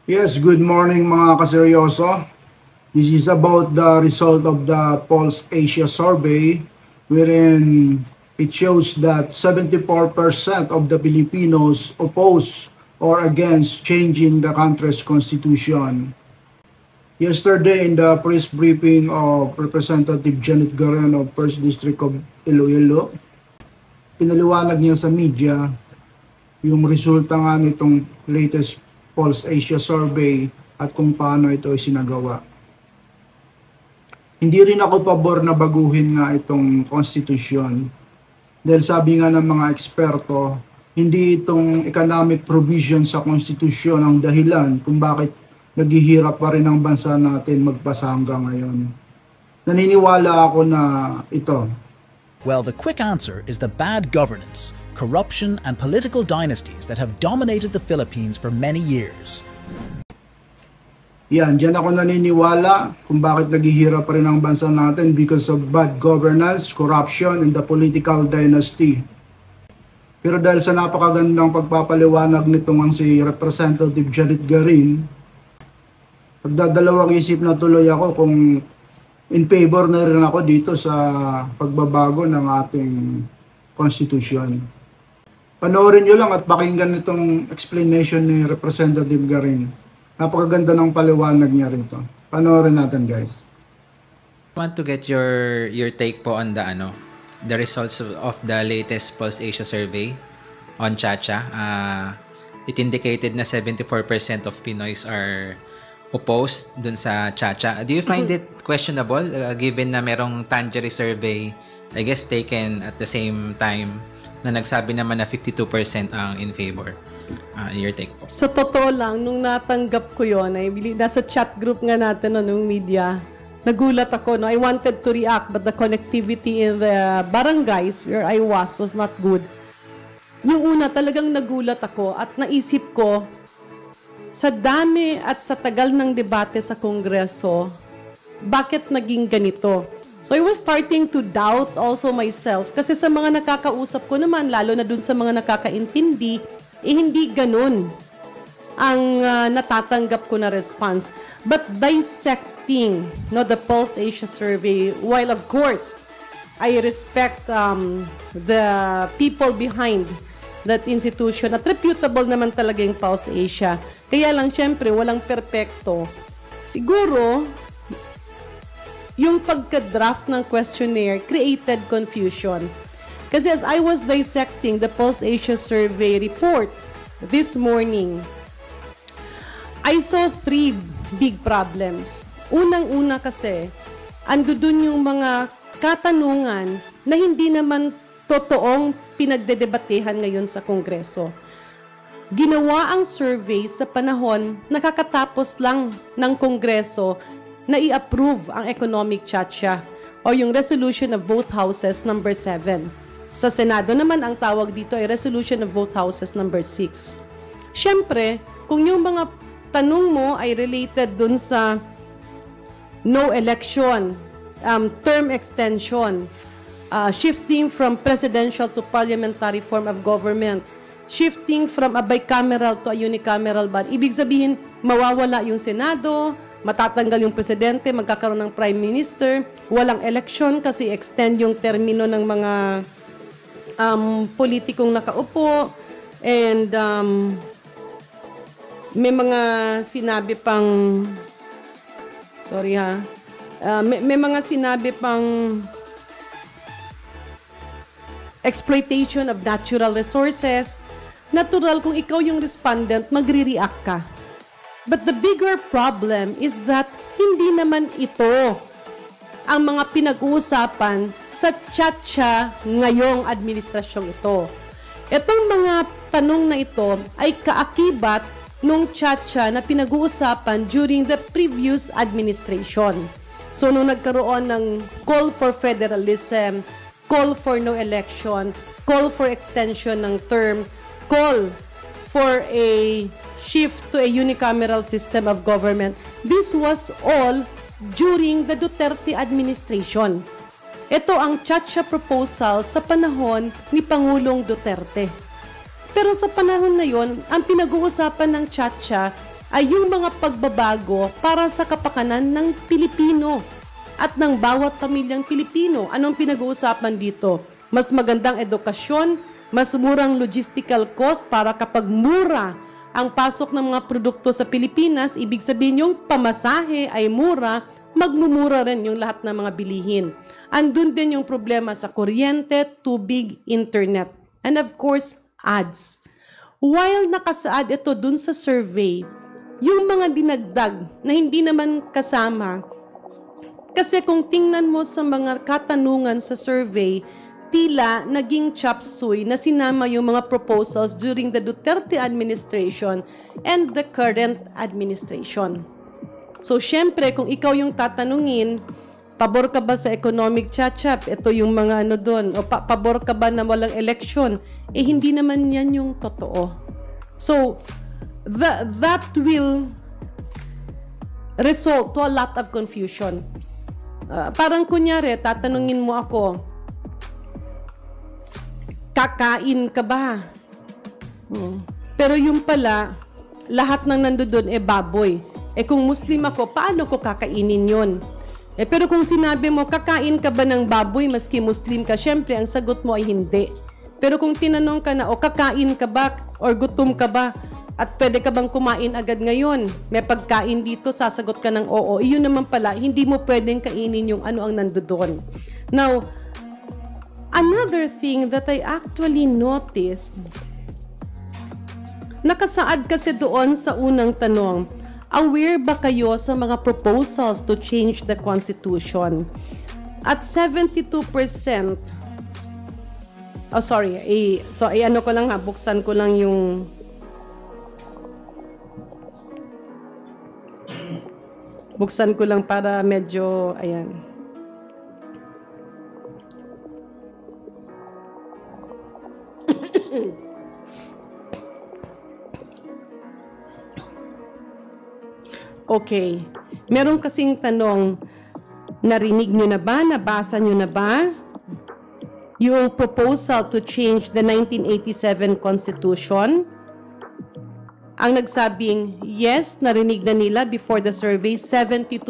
Yes, good morning mga kaseryoso. This is about the result of the Pulse Asia survey wherein it shows that 74% of the Filipinos oppose or against changing the country's constitution. Yesterday in the press briefing of Representative Janet Garen of 1st District of Iloilo, pinaliwanag niya sa media yung resulta nga nitong latest Pulse Asia survey at kung paano ito ay sinagawa. Hindi rin ako pabor na baguhin nga itong konstitusyon. Dahil sabi nga ng mga eksperto, hindi itong economic provision sa konstitusyon ang dahilan kung bakit naghihirap pa rin ang bansa natin magpasa hanggang ngayon. Naniniwala ako na ito. Well, the quick answer is the bad governance, corruption, and political dynasties that have dominated the Philippines for many years. Yan, dyan ako naniniwala kung bakit naghihirap pa rin ang bansa natin because of bad governance, corruption, and the political dynasty. Pero dahil sa napakagandang pagpapaliwanag nitong ang si Representative Janet Garin, pagdadalawang isip na tuloy ako kung in favor na rin ako dito sa pagbabago ng ating konstitusyon. Panoorin nyo lang at pakinggan itong explanation ni Representative Garin. Napakaganda ng paliwanag niya rito. Panoorin natin, guys. I want to get your take po on the results of the latest Pulse Asia survey on Chacha. It indicated na 74% of Pinoys are opposed dun sa Chacha. Do you find it questionable given na merong Tangery survey, I guess taken at the same time, na nagsabi naman na 52% ang in favor? Your take po. Sa totoo lang, nung natanggap ko yun, nasa chat group nga natin nung media, nagulat ako. I wanted to react but the connectivity in the barangays where I was not good. Yung una, talagang nagulat ako at naisip ko, sa dami at sa tagal ng debate sa Kongreso, bakit naging ganito? So I was starting to doubt also myself kasi sa mga nakakausap ko naman, lalo na dun sa mga nakakaintindi, hindi ganun ang natatanggap ko na response. But dissecting the Pulse Asia survey, while of course, I respect the people behind that institution at reputable naman talaga yung Pulse Asia. Kaya lang, syempre, walang perpekto. Siguro, yung pagka-draft ng questionnaire created confusion. Kasi as I was dissecting the Pulse Asia survey report this morning, I saw 3 big problems. Unang-una kasi, ando dun yung mga katanungan na hindi naman totoong pinagdedebatehan ngayon sa Kongreso. Ginawa ang survey sa panahon nakakatapos lang ng Kongreso na i-approve ang Economic Chacha o yung Resolution of Both Houses number 7. Sa Senado naman, ang tawag dito ay Resolution of Both Houses number 6. Siyempre, kung yung mga tanong mo ay related dun sa no election, term extension, shifting from presidential to parliamentary form of government, shifting from a bicameral to a unicameral body. Ibig sabihin, mawawala yung Senado, matatanggal yung presidente, magkakaroon ng prime minister, walang election kasi extend yung termino ng mga politikong nakaupo, and may mga sinabi pang, may mga sinabi pang exploitation of natural resources. Natural kung ikaw yung respondent, magre-react ka. But the bigger problem is that hindi naman ito ang mga pinag-uusapan sa Chacha ngayong administrasyong ito. Itong mga tanong na ito ay kaakibat nung Chacha na pinag-uusapan during the previous administration. So, nung nagkaroon ng call for federalism, call for no election, call for extension ng term, call for a shift to a unicameral system of government. This was all during the Duterte administration. Ito ang Chacha proposal sa panahon ni Pangulong Duterte. Pero sa panahon na yon, ang pinag-uusapan ng Chacha ay yung mga pagbabago para sa kapakanan ng Pilipino at ng bawat pamilyang Pilipino. Anong pinag-uusapan dito? Mas magandang edukasyon, mas murang logistical cost para kapag mura ang pasok ng mga produkto sa Pilipinas, ibig sabihin yung pamasahe ay mura, magmumura rin yung lahat ng mga bilihin. Andun din yung problema sa kuryente, tubig, internet, and of course, ads. While nakasaad ito dun sa survey, yung mga dinagdag na hindi naman kasama, kasi kung tingnan mo sa mga katanungan sa survey, tila naging chop suey na sinama yung mga proposals during the Duterte administration and the current administration. So, syempre, kung ikaw yung tatanungin, pabor ka ba sa economic chachap? Ito yung mga ano doon. O pabor ka ba na walang election? Eh, hindi naman yan yung totoo. So, that will result to a lot of confusion. Parang kunyari, tatanungin mo ako, kakain ka ba? Pero yung pala, lahat ng nandoon baboy. Kung Muslim ako, paano ko kakainin yon? Pero kung sinabi mo, kakain ka ba ng baboy maski Muslim ka, syempre, ang sagot mo ay hindi. Pero kung tinanong ka na, kakain ka ba or gutom ka ba at pwede ka bang kumain agad ngayon? May pagkain dito, sasagot ka ng oo. Iyon naman pala, hindi mo pwedeng kainin yung ano ang nandoon. Now, another thing that I actually noticed, nakasaad kasi doon sa unang tanong, aware ba kayo sa mga proposals to change the Constitution? At 72%, ano ko lang ha, buksan ko lang yung para medyo, ayan. Okay. Meron kasing tanong, narinig nyo na ba? Nabasa nyo na ba? Yung proposal to change the 1987 Constitution. Ang nagsabing yes, narinig na nila before the survey, 72%.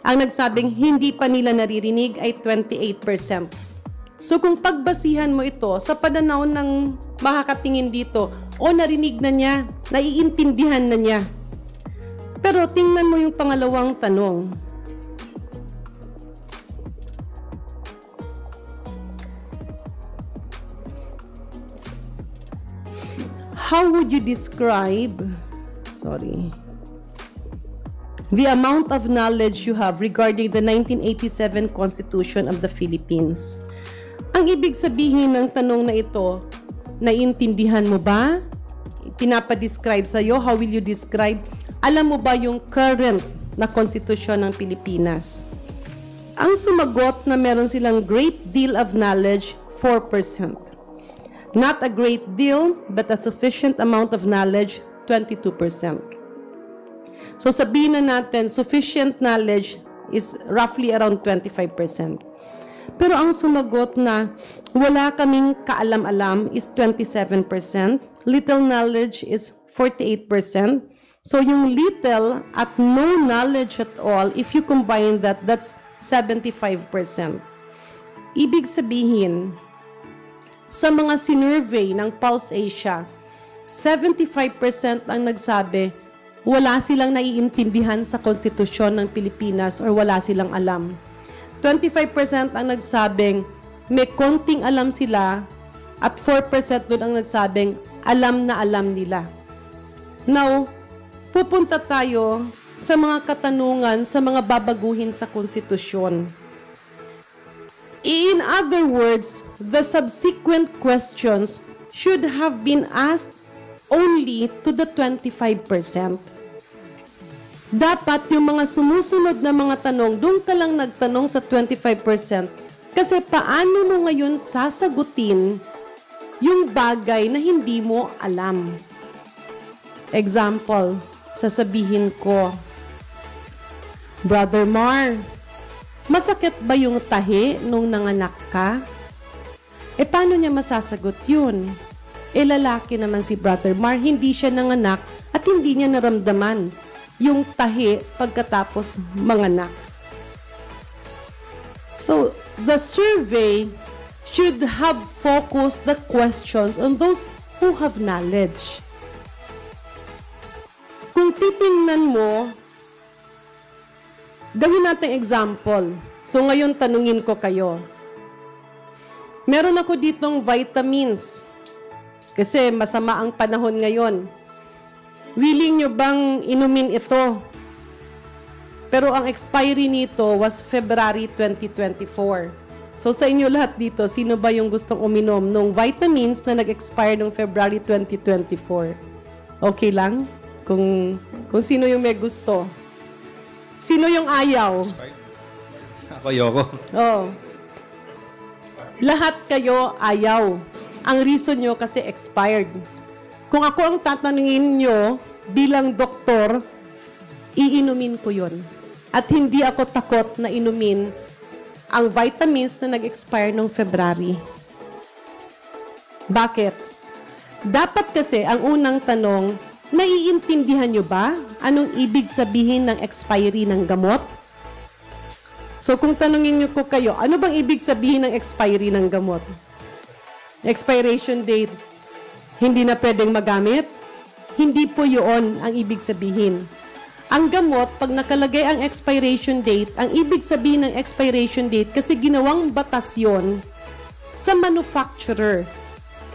Ang nagsabing hindi pa nila naririnig ay 28%. So kung pagbasihan mo ito sa pananaw ng makakatingin dito, narinig na niya, naiintindihan na niya. Pero tingnan mo yung pangalawang tanong. How would you describe, the amount of knowledge you have regarding the 1987 Constitution of the Philippines? Ang ibig sabihin ng tanong na ito, naiintindihan mo ba? Pinapadescribe sa'yo, how will you describe? Alam mo ba yung current na konstitusyon ng Pilipinas? Ang sumagot na meron silang great deal of knowledge, 4%. Not a great deal, but a sufficient amount of knowledge, 22%. So sabihin na natin, sufficient knowledge is roughly around 25%. Pero ang sumagot na wala kaming kaalam-alam is 27%. Little knowledge is 48%. So yung little at no knowledge at all, if you combine that, that's 75%. Ibig sabihin, sa mga sinurvey ng Pulse Asia, 75% ang nagsabi, wala silang naiintindihan sa konstitusyon ng Pilipinas or wala silang alam. 25% ang nagsabing may konting alam sila at 4% doon ang nagsabing alam na alam nila. Now, pupunta tayo sa mga katanungan sa mga babaguhin sa konstitusyon. In other words, the subsequent questions should have been asked only to the 25%. Dapat yung mga sumusunod na mga tanong, doon ka lang nagtanong sa 25%. Kasi paano mo ngayon sasagutin yung bagay na hindi mo alam? Example, sasabihin ko, Brother Mar, masakit ba yung tahi nung nanganak ka? Paano niya masasagot yun? Lalaki naman si Brother Mar, hindi siya nanganak at hindi niya naramdaman yung tahi pagkatapos manganak. So, the survey should have focused the questions on those who have knowledge. Kung titingnan mo, gawin natin example. So ngayon tanungin ko kayo. Meron ako ditong vitamins. Kasi masama ang panahon ngayon. Willing nyo bang inumin ito? Pero ang expiry nito was February 2024. So sa inyo lahat dito, sino ba yung gustong uminom ng vitamins na nag-expire noong February 2024? Okay lang? Kung sino yung may gusto. Sino yung ayaw? Ako, Yoko. Oh. Lahat kayo ayaw. Ang reason nyo kasi expired. Kung ako ang tatanungin nyo bilang doktor, iinumin ko yon. At hindi ako takot na inumin ang vitamins na nag-expire noong February. Bakit? Dapat kasi ang unang tanong, naiintindihan nyo ba anong ibig sabihin ng expiry ng gamot? So kung tanungin nyo ko kayo, ano bang ibig sabihin ng expiry ng gamot? Expiration date, hindi na pwedeng magamit? Hindi po yun ang ibig sabihin. Ang gamot, pag nakalagay ang expiration date, ang ibig sabihin ng expiration date, kasi ginawang batas yun sa manufacturer.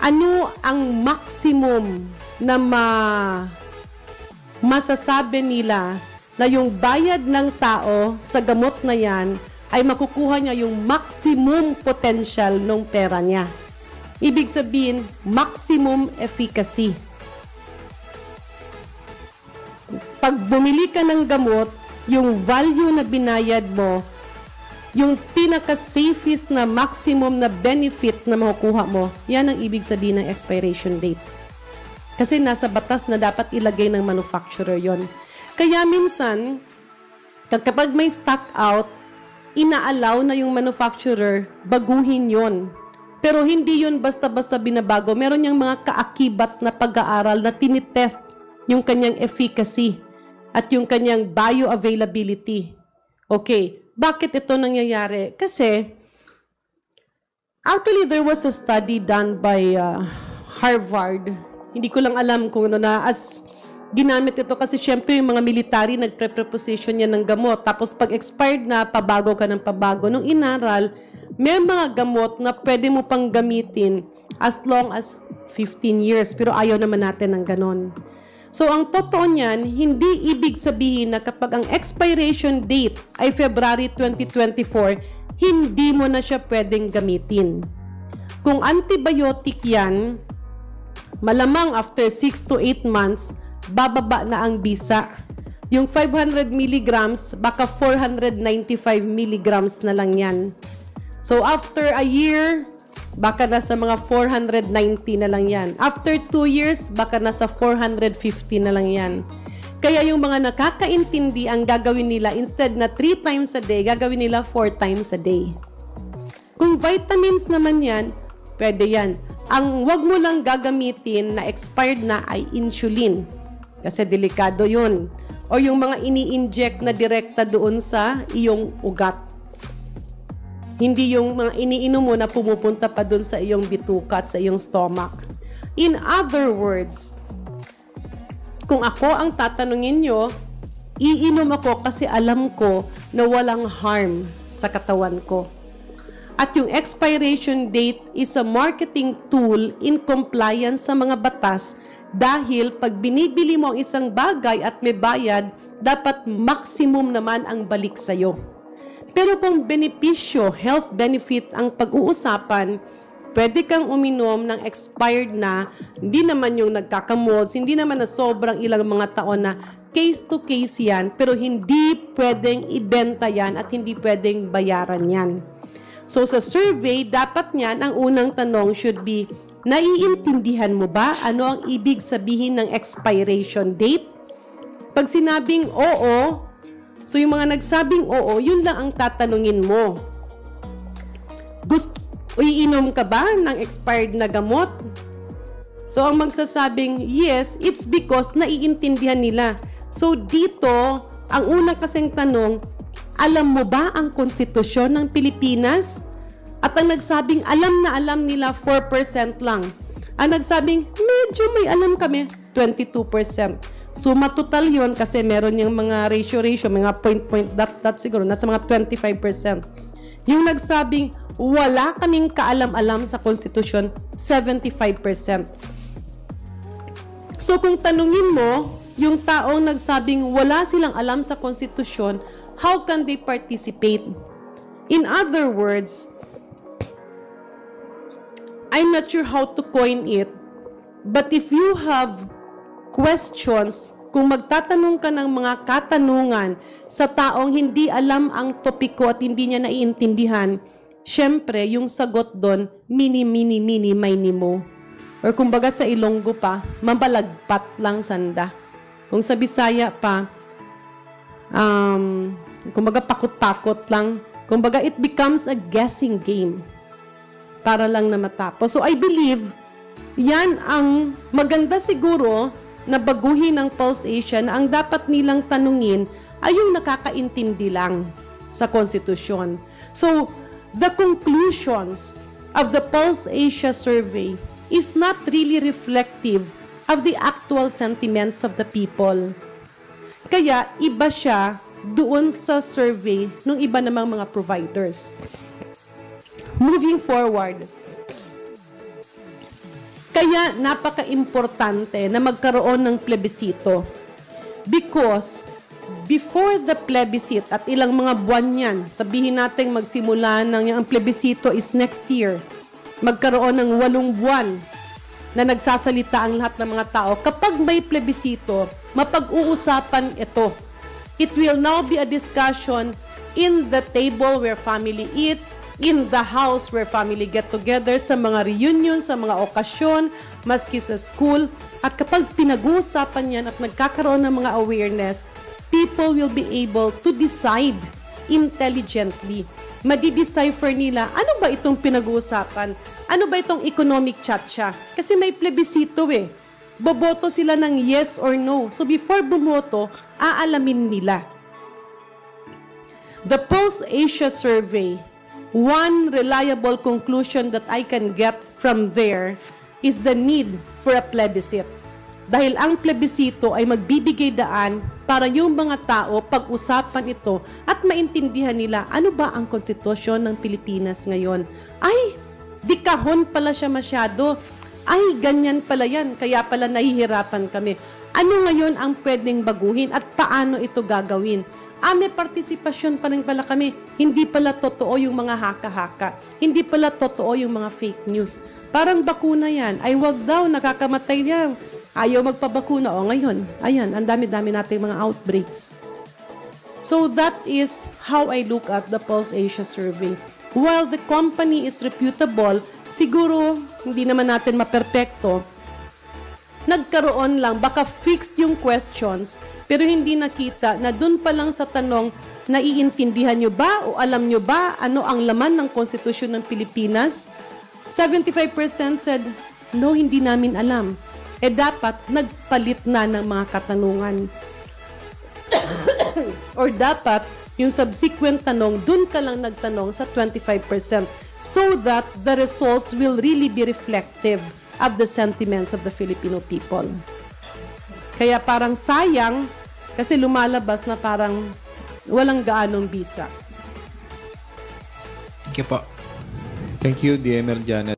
Ano ang maximum na masasabi nila na yung bayad ng tao sa gamot na yan ay makukuha niya yung maximum potential ng pera niya. Ibig sabihin, maximum efficacy. Pag bumili ka ng gamot, yung value na binayad mo, yung pinaka-safest na maximum na benefit na makukuha mo, yan ang ibig sabihin ng expiration date. Kasi nasa batas na dapat ilagay ng manufacturer yon. Kaya minsan, kapag may stock out, ina-allow na yung manufacturer baguhin yon. Pero hindi yun basta-basta binabago. Meron niyang mga kaakibat na pag-aaral na tinitest yung kanyang efficacy at yung kanyang bioavailability. Okay, bakit ito nangyayari? Kasi, actually, there was a study done by Harvard. Hindi ko lang alam kung ano na, as ginamit ito kasi syempre yung mga military nagpre-preposition yan ng gamot. Tapos pag expired na, pabago ka ng pabago. Nung inaral, may mga gamot na pwede mo pang gamitin as long as 15 years. Pero ayaw naman natin ng ganon. So, ang totoo niyan, hindi ibig sabihin na kapag ang expiration date ay February 2024, hindi mo na siya pwedeng gamitin. Kung antibiotic yan, malamang after 6 to 8 months, bababa na ang bisa. Yung 500 milligrams, baka 495 milligrams na lang yan. So, after a year, baka nasa mga 490 na lang yan. After 2 years, baka nasa 450 na lang yan. Kaya yung mga nakakaintindi, ang gagawin nila, instead na 3 times a day, gagawin nila 4 times a day. Kung vitamins naman yan, pwede yan. Ang wag mo lang gagamitin na expired na ay insulin. Kasi delikado yun. O yung mga ini-inject na direkta doon sa iyong ugat. Hindi yung mga iniinom mo na pumupunta pa doon sa iyong bituka at sa iyong stomach. In other words, kung ako ang tatanungin nyo, iinom ako kasi alam ko na walang harm sa katawan ko. At yung expiration date is a marketing tool in compliance sa mga batas dahil pag binibili mo ang isang bagay at may bayad, dapat maximum naman ang balik sa'yo. Pero kung benepisyo, health benefit ang pag-uusapan, pwede kang uminom ng expired na, hindi naman yung nagkakamolds, hindi naman na sobrang ilang mga taon na case to case yan, pero hindi pwedeng ibenta yan at hindi pwedeng bayaran yan. So sa survey, dapat niyan, ang unang tanong should be, naiintindihan mo ba ano ang ibig sabihin ng expiration date? Pag sinabing oo, so yung mga nagsabing oo, yun lang ang tatanungin mo. Iinom ka ba ng expired na gamot? So, ang magsasabing yes, it's because naiintindihan nila. So, dito, ang unang kasing tanong, alam mo ba ang konstitusyon ng Pilipinas? At ang nagsabing alam na alam nila, 4% lang. Ang nagsabing medyo may alam kami, 22%. So, matotal yun kasi meron yung mga ratio, mga point, dot siguro, nasa mga 25%. Yung nagsabing wala kaming kaalam-alam sa konstitusyon, 75%. So, kung tanungin mo, yung taong nagsabing wala silang alam sa konstitusyon, how can they participate? In other words, I'm not sure how to coin it, but if you have questions, kung magtatanong ka ng mga katanungan sa taong hindi alam ang topiko at hindi niya naiintindihan, syempre, yung sagot doon, mini, mo. Or kumbaga sa Ilonggo pa, mabalagpat lang sanda. Kung sa Bisaya pa, kumbaga pakot-pakot lang. Kumbaga it becomes a guessing game para lang na matapos. So I believe, yan ang maganda siguro na baguhin ng Pulse Asia na ang dapat nilang tanungin ay yung nakakaintindi lang sa konstitusyon. So, the conclusions of the Pulse Asia survey is not really reflective of the actual sentiments of the people. Kaya, iba siya doon sa survey ng iba namang mga providers. Moving forward, kaya napaka-importante na magkaroon ng plebisito because before the plebiscite at ilang mga buwan yan, sabihin natin magsimula ng ang plebisito is next year, magkaroon ng 8 buwan na nagsasalita ang lahat ng mga tao. Kapag may plebisito, mapag-uusapan ito. It will now be a discussion in the table where family eats, in the house where family get together, sa mga reunion, sa mga okasyon, maski sa school. At kapag pinag-uusapan yan at nagkakaroon ng mga awareness, people will be able to decide intelligently. Madi-decipher nila, ano ba itong pinag-uusapan? Ano ba itong economic chacha? Kasi may plebisito eh. Boboto sila ng yes or no. So before bumoto, aalamin nila. The Pulse Asia survey, one reliable conclusion that I can get from there is the need for a plebiscite. Dahil ang plebisito ay magbibigay daan para yung mga tao pag-usapan ito at maintindihan nila ano ba ang konstitusyon ng Pilipinas ngayon. Ay, di kahon pala siya masyado. Ay, ganyan pala yan. Kaya pala nahihirapan kami. Ano ngayon ang pwedeng baguhin at paano ito gagawin? May partisipasyon pa rin pala kami. Hindi pala totoo yung mga haka-haka. Hindi pala totoo yung mga fake news. Parang bakuna yan. Ay, wag daw, nakakamatay yan. Ayaw magpabakuna. O ngayon, ayan, ang dami-dami nating mga outbreaks. So that is how I look at the Pulse Asia survey. While the company is reputable, siguro hindi naman natin maperpekto. Nagkaroon lang, baka fixed yung questions, pero hindi nakita na dun pa lang sa tanong, naiintindihan nyo ba o alam nyo ba ano ang laman ng konstitusyon ng Pilipinas? 75% said, no, hindi namin alam. Dapat nagpalit na ng mga katanungan. Or dapat, yung subsequent tanong, dun ka lang nagtanong sa 25% so that the results will really be reflective of the sentiments of the Filipino people. Kaya parang sayang kasi lumalabas na parang walang gaanong bisa. Thank you po. Thank you, DML Janet.